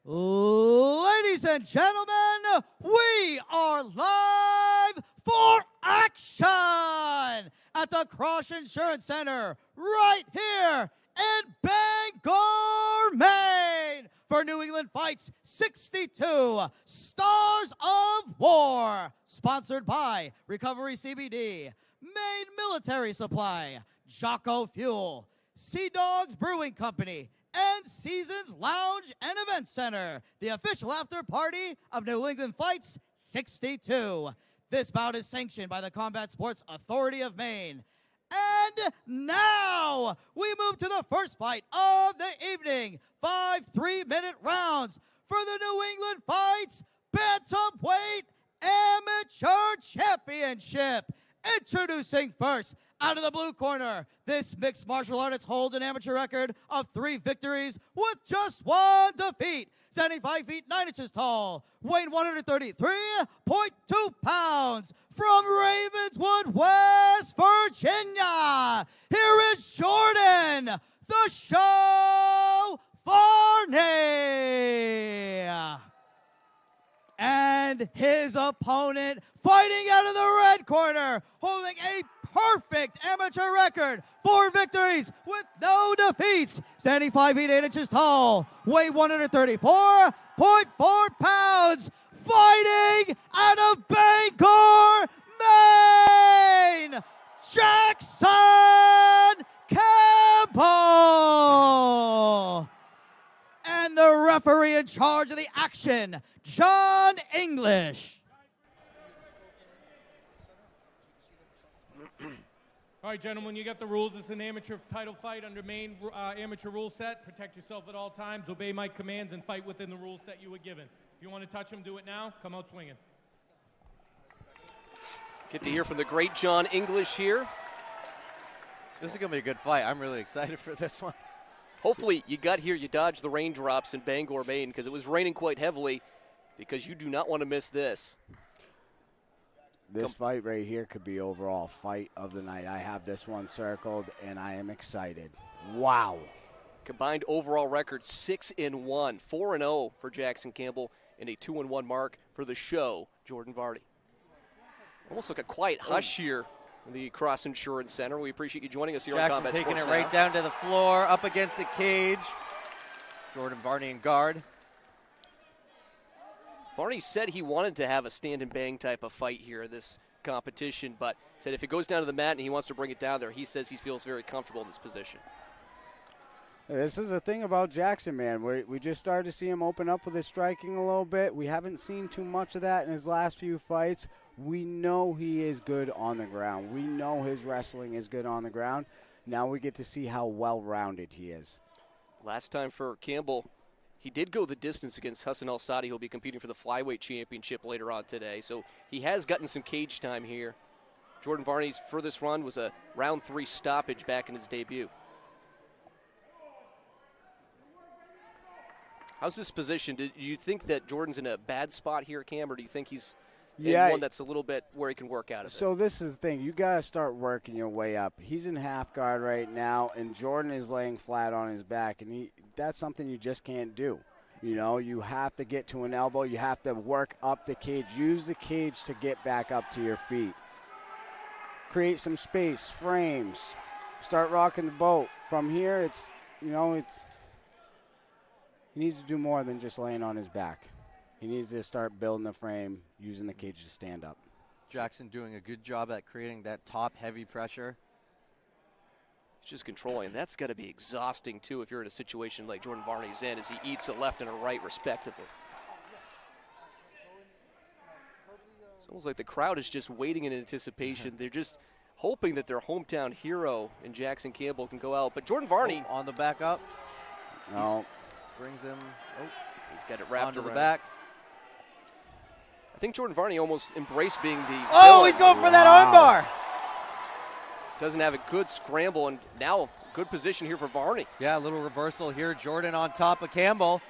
Ladies and gentlemen, we are live for action at the Cross Insurance Center right here in Bangor, Maine for New England Fights 62 Stars of War, sponsored by Recovery CBD, Maine Military Supply, Jocko Fuel, Sea Dogs Brewing Company, and Seasons Lounge and Event Center, the official after party of New England Fights 62. This bout is sanctioned by the Combat Sports Authority of Maine. And now we move to the first fight of the evening. 5 3-minute rounds for the New England Fights Bantamweight Amateur Championship. Introducing first, out of the blue corner, this mixed martial artist holds an amateur record of 3 victories with just 1 defeat. 75 feet 9 inches tall, weighing 133.2 pounds. From Ravenswood, West Virginia, here is Jordan, the Show Varney. And his opponent, fighting out of the red corner, holding a perfect amateur record, 4 victories with no defeats. 75 feet 8 inches tall, weigh 134.4 pounds, fighting out of Bangor, Maine, Jackson Campbell. And the referee in charge of the action, John English. All right, gentlemen, you got the rules. It's an amateur title fight under Maine amateur rule set. Protect yourself at all times, obey my commands, and fight within the rule set you were given. If you want to touch him, do it now. Come out swinging. Get to hear from the great John English here. This is going to be a good fight. I'm really excited for this one. Hopefully you got here, you dodged the raindrops in Bangor, Maine, because it was raining quite heavily, because you do not want to miss this. This fight right here could be overall fight of the night. I have this one circled, and I am excited. Wow. Combined overall record 6-1, 4-0 for Jackson Campbell, and a 2-1 mark for the Show, Jordan Varney. Almost like a quiet hush here in the Cross Insurance Center. We appreciate you joining us here Jackson on Combat taking Sports it right now. down to the floor, up against the cage. Jordan Varney in guard. Varney said he wanted to have a stand and bang type of fight here in this competition, but said if it goes down to the mat and he wants to bring it down there, he says he feels very comfortable in this position. This is the thing about Jackson, man. We just started to see him open up with his striking a little bit. We haven't seen too much of that in his last few fights. We know he is good on the ground. We know his wrestling is good on the ground. Now we get to see how well-rounded he is. Last time for Campbell, he did go the distance against Hassan El-Sadi. He'll be competing for the flyweight championship later on today. So he has gotten some cage time here. Jordan Varney's furthest run was a round 3 stoppage back in his debut. How's this position? Do you think that Jordan's in a bad spot here, Cam, or do you think he's in one that's a little bit where he can work out of it? So this is the thing. You got to start working your way up. He's in half guard right now, and Jordan is laying flat on his back, and that's something you just can't do. You know, you have to get to an elbow. You have to work up the cage. Use the cage to get back up to your feet. Create some space, frames. Start rocking the boat. From here, it's he needs to do more than just laying on his back. He needs to start building the frame, using the cage to stand up. Jackson doing a good job at creating that top heavy pressure. He's just controlling. That's got to be exhausting, too, if you're in a situation like Jordan Varney's in, as he eats a left and a right, respectively. It's almost like the crowd is just waiting in anticipation. They're just hoping that their hometown hero in Jackson Campbell can go out. But Jordan Varney on the back up. No. Brings him. He's got it wrapped onto around the back. I think Jordan Varney almost embraced being the Oh, he's going for that armbar. Doesn't have a good scramble, and now good position here for Varney. Yeah, a little reversal here. Jordan on top of Campbell.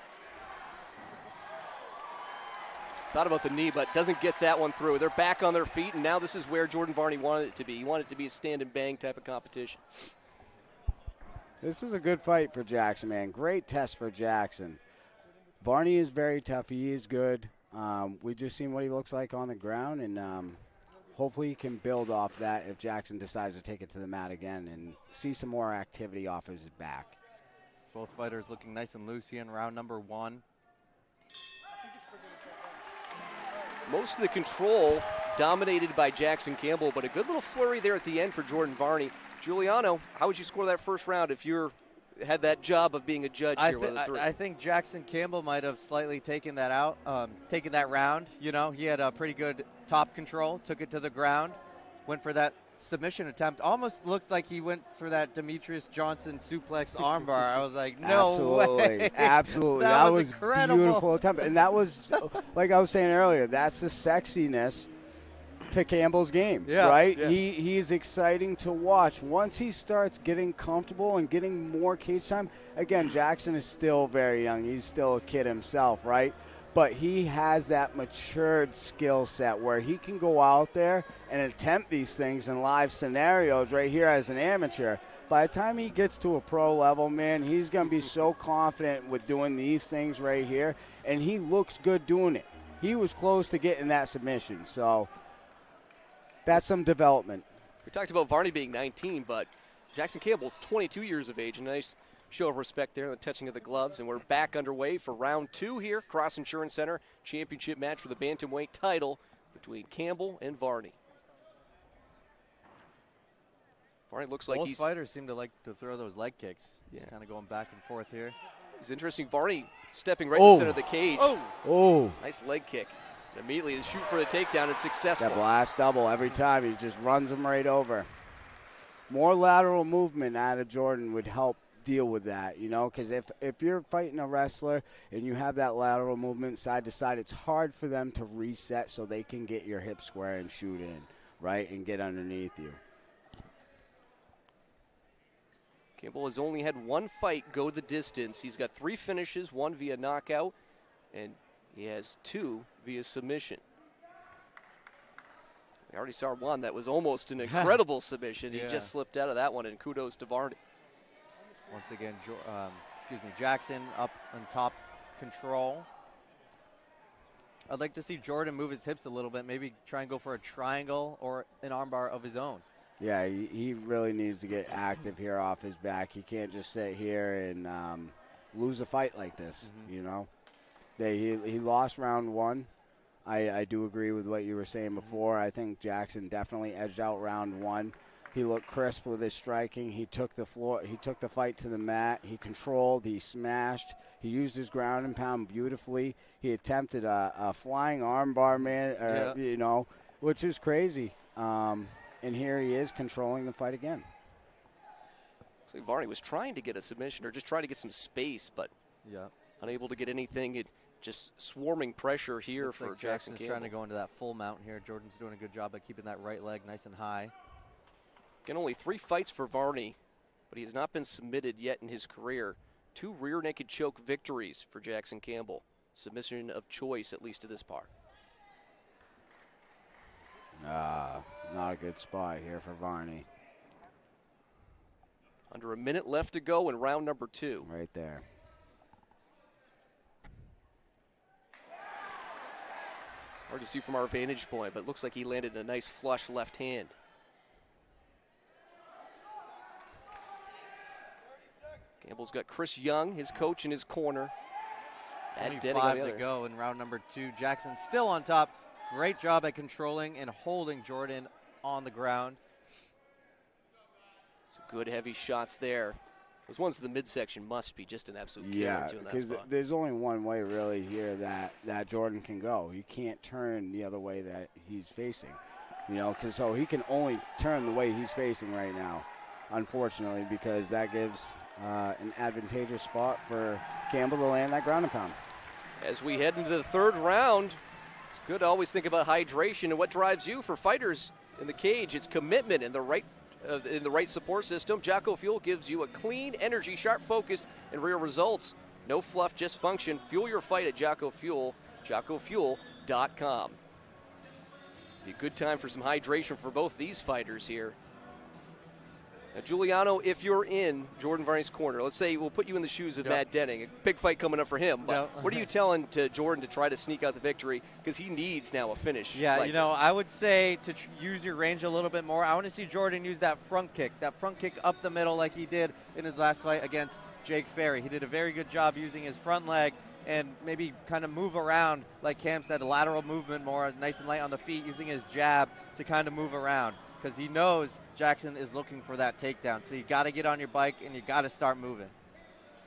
Thought about the knee, but doesn't get that one through. They're back on their feet, and now this is where Jordan Varney wanted it to be. He wanted it to be a stand and bang type of competition. This is a good fight for Jackson, man. Great test for Jackson. Varney is very tough. He is good. We just seen what he looks like on the ground, and hopefully he can build off that if Jackson decides to take it to the mat again and see some more activity off his back. Both fighters looking nice and loose here in round number 1. Most of the control dominated by Jackson Campbell, but a good little flurry there at the end for Jordan Varney. Giuliano, how would you score that first round if you had that job of being a judge here? I think Jackson Campbell might have slightly taken that out, taken that round. You know, he had a pretty good top control, took it to the ground, went for that submission attempt. Almost looked like he went for that Demetrius Johnson suplex armbar. I was like, no way. Absolutely. That was incredible. Beautiful attempt. And that was, like I was saying earlier, that's the sexiness to Campbell's game, right? Yeah. He's exciting to watch. Once he starts getting comfortable and getting more cage time, again, Jackson is still very young. He's still a kid himself, right? But he has that matured skill set where he can go out there and attempt these things in live scenarios right here as an amateur. By the time he gets to a pro level, man, he's going to be so confident with doing these things right here, and he looks good doing it. He was close to getting that submission, so that's some development. We talked about Varney being 19, but Jackson Campbell's 22 years of age. A nice show of respect there in the touching of the gloves, and we're back underway for round 2 here. Cross Insurance Center championship match for the bantamweight title between Campbell and Varney. Varney looks like both fighters seem to like to throw those leg kicks. Yeah. Just kind of going back and forth here. It's interesting. Varney stepping right in the center of the cage. Oh. Nice leg kick. And immediately to shoot for the takedown. It's successful. That blast double every time. He just runs him right over. More lateral movement out of Jordan would help deal with that, you know, because if you're fighting a wrestler and you have that lateral movement side to side, it's hard for them to reset so they can get your hip square and shoot in, right, and get underneath you. Campbell has only had one fight go the distance. He's got 3 finishes, 1 via knockout, and he has 2 via submission. We already saw one that was almost an incredible submission. He just slipped out of that one, and kudos to Varney. Once again, Jackson up on top control. I'd like to see Jordan move his hips a little bit, maybe try and go for a triangle or an armbar of his own. Yeah, he really needs to get active here off his back. He can't just sit here and lose a fight like this, you know. He lost round 1. I do agree with what you were saying before. I think Jackson definitely edged out round 1. He looked crisp with his striking. He took the floor. He took the fight to the mat. He controlled. He smashed. He used his ground and pound beautifully. He attempted a flying armbar, man, you know, which is crazy. And here he is controlling the fight again. Looks like Varney was trying to get a submission or just trying to get some space, but unable to get anything. Just swarming pressure here for like Jackson Jackson's Campbell. trying to go into that full mount here. Jordan's doing a good job of keeping that right leg nice and high. Again, only 3 fights for Varney, but he has not been submitted yet in his career. 2 rear naked choke victories for Jackson Campbell. Submission of choice, at least to this part. Not a good spot here for Varney. Under a minute left to go in round number 2. Right there. Hard to see from our vantage point, but it looks like he landed a nice flush left hand. Campbell's got Chris Young, his coach, in his corner. 25 to go in round number 2. Jackson still on top. Great job at controlling and holding Jordan on the ground. Some good heavy shots there. Those ones in the midsection must be just an absolute killer too in that spot. Because there's only one way really here that Jordan can go. He can't turn the other way that he's facing. You know, so he can only turn the way he's facing right now, unfortunately, because that gives an advantageous spot for Campbell to land that ground and pound. As we head into the 3rd round, it's good to always think about hydration and what drives you. For fighters in the cage, it's commitment and the right support system. Jocko Fuel gives you a clean, energy, sharp focus, and real results. No fluff, just function. Fuel your fight at Jocko Fuel, JockoFuel.com. Be a good time for some hydration for both these fighters here. Now, Giuliano, if you're in Jordan Varney's corner, let's say we'll put you in the shoes of Matt Denning. A big fight coming up for him. But what are you telling to Jordan to try to sneak out the victory? Because he needs now a finish. Yeah, you know, I would say to use your range a little bit more. I want to see Jordan use that front kick up the middle like he did in his last fight against Jake Ferry. He did a very good job using his front leg and maybe kind of move around, like Cam said, a lateral movement more, nice and light on the feet, using his jab to kind of move around. Because he knows Jackson is looking for that takedown. So you got to get on your bike and you got to start moving.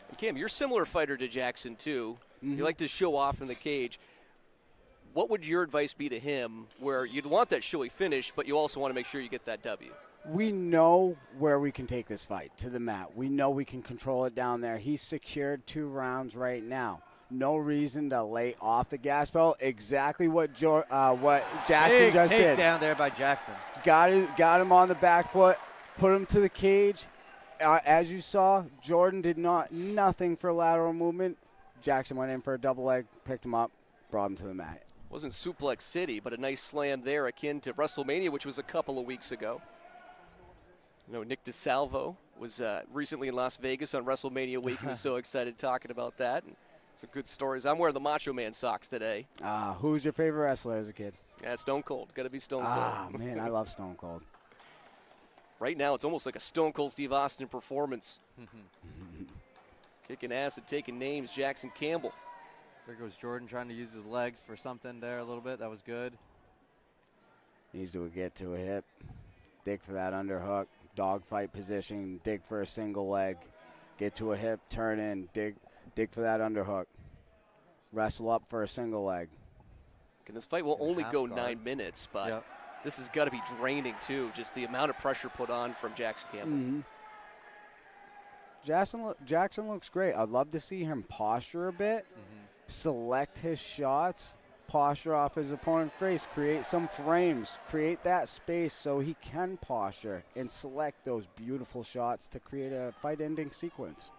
And Cam, you're a similar fighter to Jackson too. You like to show off in the cage. What would your advice be to him where you'd want that showy finish, but you also want to make sure you get that W? We know where we can take this fight, to the mat. We know we can control it down there. He's secured 2 rounds right now. No reason to lay off the gas pedal. Exactly what Jackson just did. Big down there by Jackson. Got him on the back foot, put him to the cage. As you saw, Jordan did nothing for lateral movement. Jackson went in for a double leg, picked him up, brought him to the mat. Wasn't Suplex City, but a nice slam there akin to WrestleMania, which was a couple of weeks ago. You know, Nick DeSalvo was recently in Las Vegas on WrestleMania week. He was so excited talking about that. And some good stories. I'm wearing the Macho Man socks today. Who's your favorite wrestler as a kid? Yeah, Stone Cold. Got to be Stone Cold. Man, I love Stone Cold. Right now, it's almost like a Stone Cold Steve Austin performance. Kicking ass and taking names, Jackson Campbell. There goes Jordan trying to use his legs for something there a little bit. That was good. Needs to get to a hip. Dig for that underhook. Dogfight position. Dig for a single leg. Get to a hip. Turn in. Dig for that underhook. Wrestle up for a single leg. And this fight will only go 9 minutes, but this has got to be draining too, just the amount of pressure put on from Jackson Campbell. Jackson looks great. I'd love to see him posture a bit, select his shots, posture off his opponent's face, create some frames, create that space so he can posture and select those beautiful shots to create a fight-ending sequence.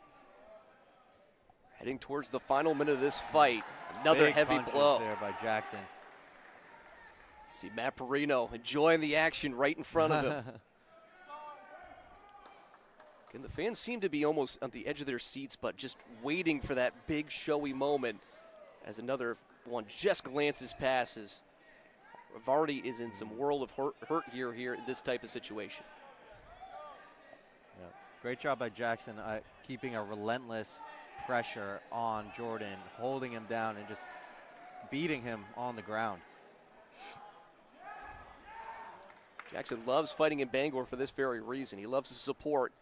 Heading towards the final minute of this fight. Another Big heavy blow there by Jackson. See Matt Perino enjoying the action right in front of him. And the fans seem to be almost on the edge of their seats, but just waiting for that big showy moment as another one just glances passes. Varney is in some world of hurt here in this type of situation. Great job by Jackson keeping a relentless pressure on Jordan, holding him down and just beating him on the ground. Jackson loves fighting in Bangor for this very reason. He loves the support.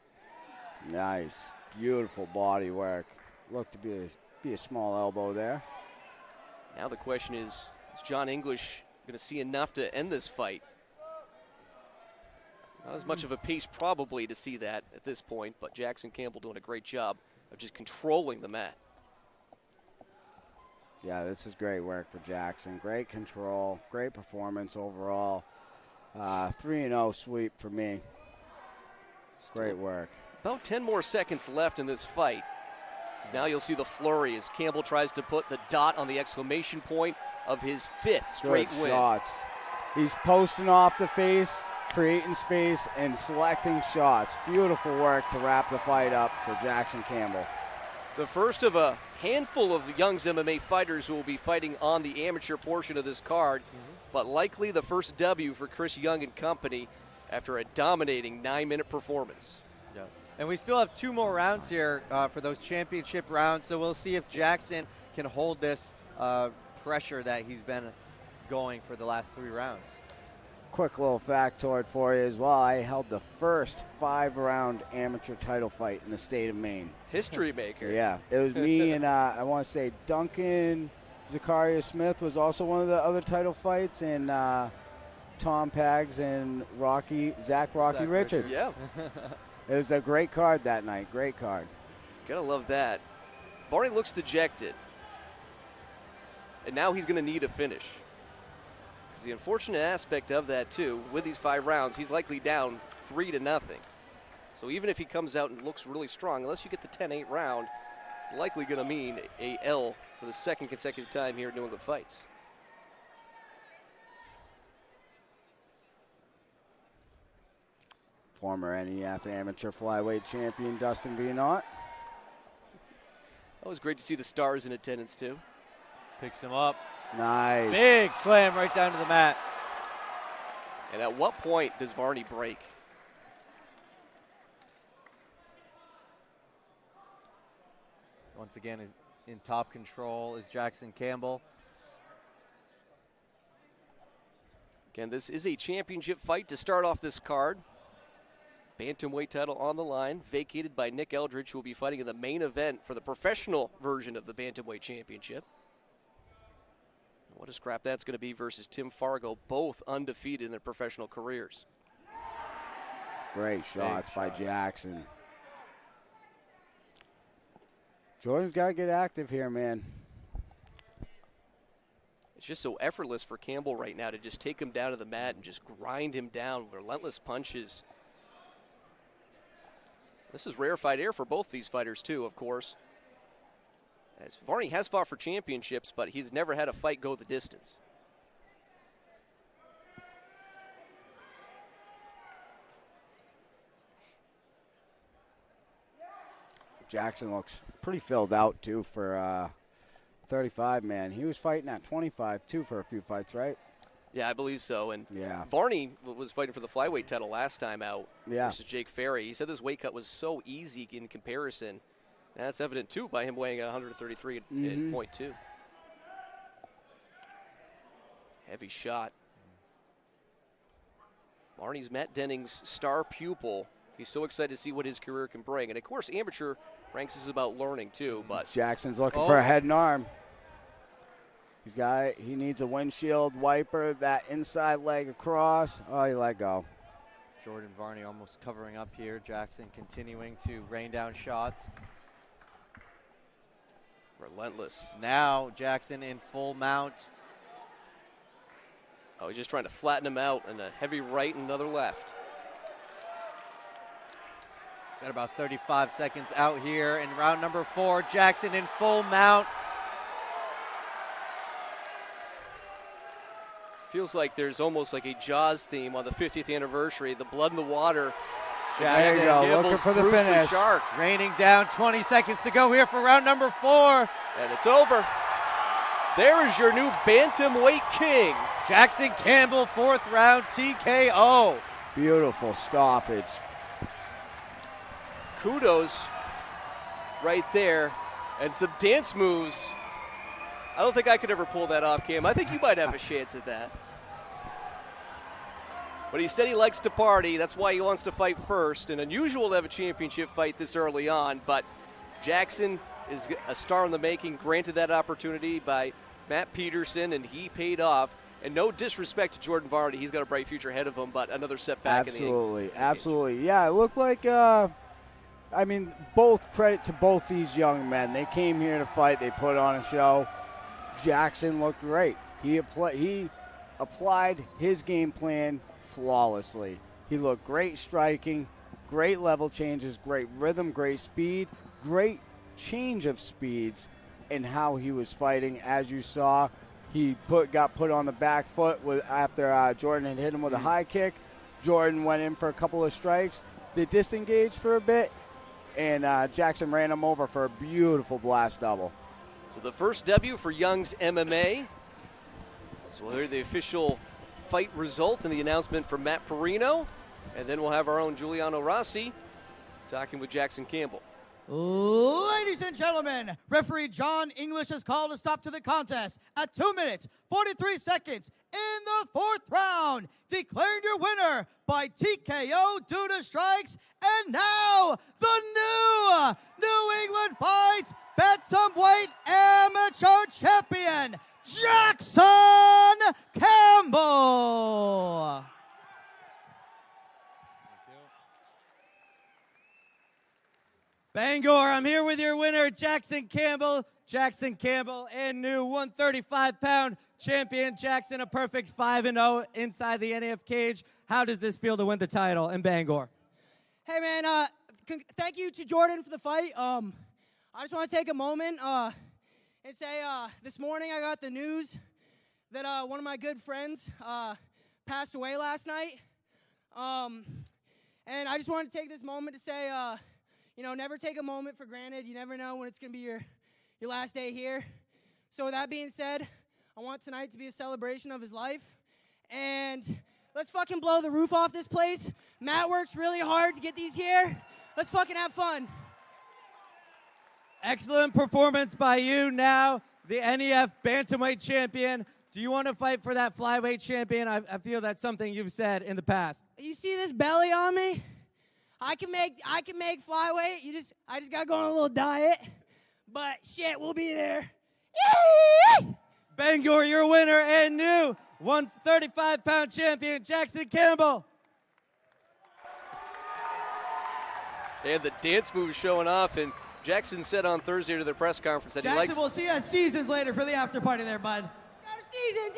Nice. Beautiful body work. Looked to be a small elbow there. Now the question is John English going to see enough to end this fight? Not as much of a pace probably to see that at this point, but Jackson Campbell doing a great job of just controlling the mat. Yeah, this is great work for Jackson. Great control, great performance overall. 3-0 sweep for me. Great work. About 10 more seconds left in this fight. Now you'll see the flurry as Campbell tries to put the dot on the exclamation point of his 5th straight Good win. Shots. He's posting off the face, creating space, and selecting shots. Beautiful work to wrap the fight up for Jackson Campbell. The first of a handful of Young's MMA fighters who will be fighting on the amateur portion of this card, but likely the first W for Chris Young and company after a dominating 9-minute performance. Yeah. And we still have 2 more rounds here for those championship rounds, so we'll see if Jackson can hold this pressure that he's been going for the last 3 rounds. Quick little factoid for you as well. I held the first 5-round amateur title fight in the state of Maine. History maker. Yeah, it was me and I want to say Duncan Zachariah Smith was also one of the other title fights, and Tom Pags and Zach Rocky Richards. Yeah. It was a great card that night. Great card. Gotta love that. Varney looks dejected. And now he's going to need a finish. Because the unfortunate aspect of that, too, with these 5 rounds, he's likely down 3-0. So even if he comes out and looks really strong, unless you get the 10-8 round, it's likely going to mean a L for the second consecutive time here in New England Fights. former NEF amateur flyweight champion Dustin Vienot. That was great to see the stars in attendance, too. Picks him up. Nice. Big slam right down to the mat. And at what point does Varney break? Once again, is in top control is Jackson Campbell. Again, this is a championship fight to start off this card. Bantamweight title on the line, vacated by Nick Eldridge, who will be fighting in the main event for the professional version of the Bantamweight Championship. What a scrap that's going to be versus Tim Fargo, both undefeated in their professional careers. Great shots by Jackson. Jordan's got to get active here, man. It's just so effortless for Campbell right now to just take him down to the mat and just grind him down. Relentless punches. This is rarefied air for both these fighters, too, of course. As Varney has fought for championships, but he's never had a fight go the distance. Jackson looks pretty filled out, too, for 35, man. He was fighting at 25, too, for a few fights, right? Yeah, I believe so. And yeah. Varney was fighting for the flyweight title last time out versus Jake Ferry. He said this weight cut was so easy in comparison. And that's evident, too, by him weighing at 133.2. Heavy shot. Varney's Matt Denning's star pupil. He's so excited to see what his career can bring. And, of course, amateur ranks is about learning, too. But Jackson's looking for a head and arm. He needs a windshield wiper, that inside leg across. Oh, he let go. Jordan Varney almost covering up here. Jackson continuing to rain down shots. Relentless. Now Jackson in full mount. Oh, he's just trying to flatten him out, and a heavy right and another left. Got about 35 seconds out here in round number 4. Jackson in full mount. Feels like there's almost like a Jaws theme on the 50th anniversary. The blood in the water. There you go, looking for the finish. Shark. Raining down, 20 seconds to go here for round number 4. And it's over. There is your new bantamweight king. Jackson Campbell, 4th round TKO. Beautiful stoppage. Kudos right there. And some dance moves. I don't think I could ever pull that off, Cam. I think you might have a chance at that. But he said he likes to party. That's why he wants to fight first. And unusual to have a championship fight this early on. But Jackson is a star in the making, granted that opportunity by Matt Peterson, and he paid off. And no disrespect to Jordan Varney. He's got a bright future ahead of him, but another setback in the Absolutely, absolutely. Yeah, it looked like, both credit to both these young men. They came here to fight. They put on a show. Jackson looked great. He applied his game plan flawlessly. He looked great striking, great level changes, great rhythm, great speed, great change of speeds in how he was fighting. As you saw, he got put on the back foot after Jordan had hit him with a high kick. Jordan went in for a couple of strikes. They disengaged for a bit, and Jackson ran him over for a beautiful blast double. So the first debut for Young's MMA. So we'll hear the official fight result and the announcement from Matt Perino. And then we'll have our own Giuliano Rossi talking with Jackson Campbell. Ladies and gentlemen, referee John English has called a stop to the contest at 2 minutes, 43 seconds in the 4th round, declaring your winner by TKO due to strikes. And now, the New England Fights Bantamweight Amateur Champion, Jackson Campbell. Bangor, I'm here with your winner, Jackson Campbell. Jackson Campbell and new 135-pound champion. Jackson, a perfect 5-0 inside the NAF cage. How does this feel to win the title in Bangor? Hey, man, thank you to Jordan for the fight. I just want to take a moment and say this morning I got the news that one of my good friends passed away last night. And And I just want to take this moment to say, never take a moment for granted. You never know when it's going to be your last day here. So with that being said, I want tonight to be a celebration of his life. And let's fucking blow the roof off this place. Matt works really hard to get these here. Let's fucking have fun. Excellent performance by you. Now, the NEF Bantamweight champion. Do you want to fight for that flyweight champion? I feel that's something you've said in the past. You see this belly on me? I can make flyweight. I just got to go on a little diet. But shit, we'll be there. Bangor, your winner and new 135-pound champion, Jackson Campbell. And the dance moves showing off, and Jackson said on Thursday to the press conference that Jackson, he likes. we'll see you at Seasons later for the after party there, bud. Got a season.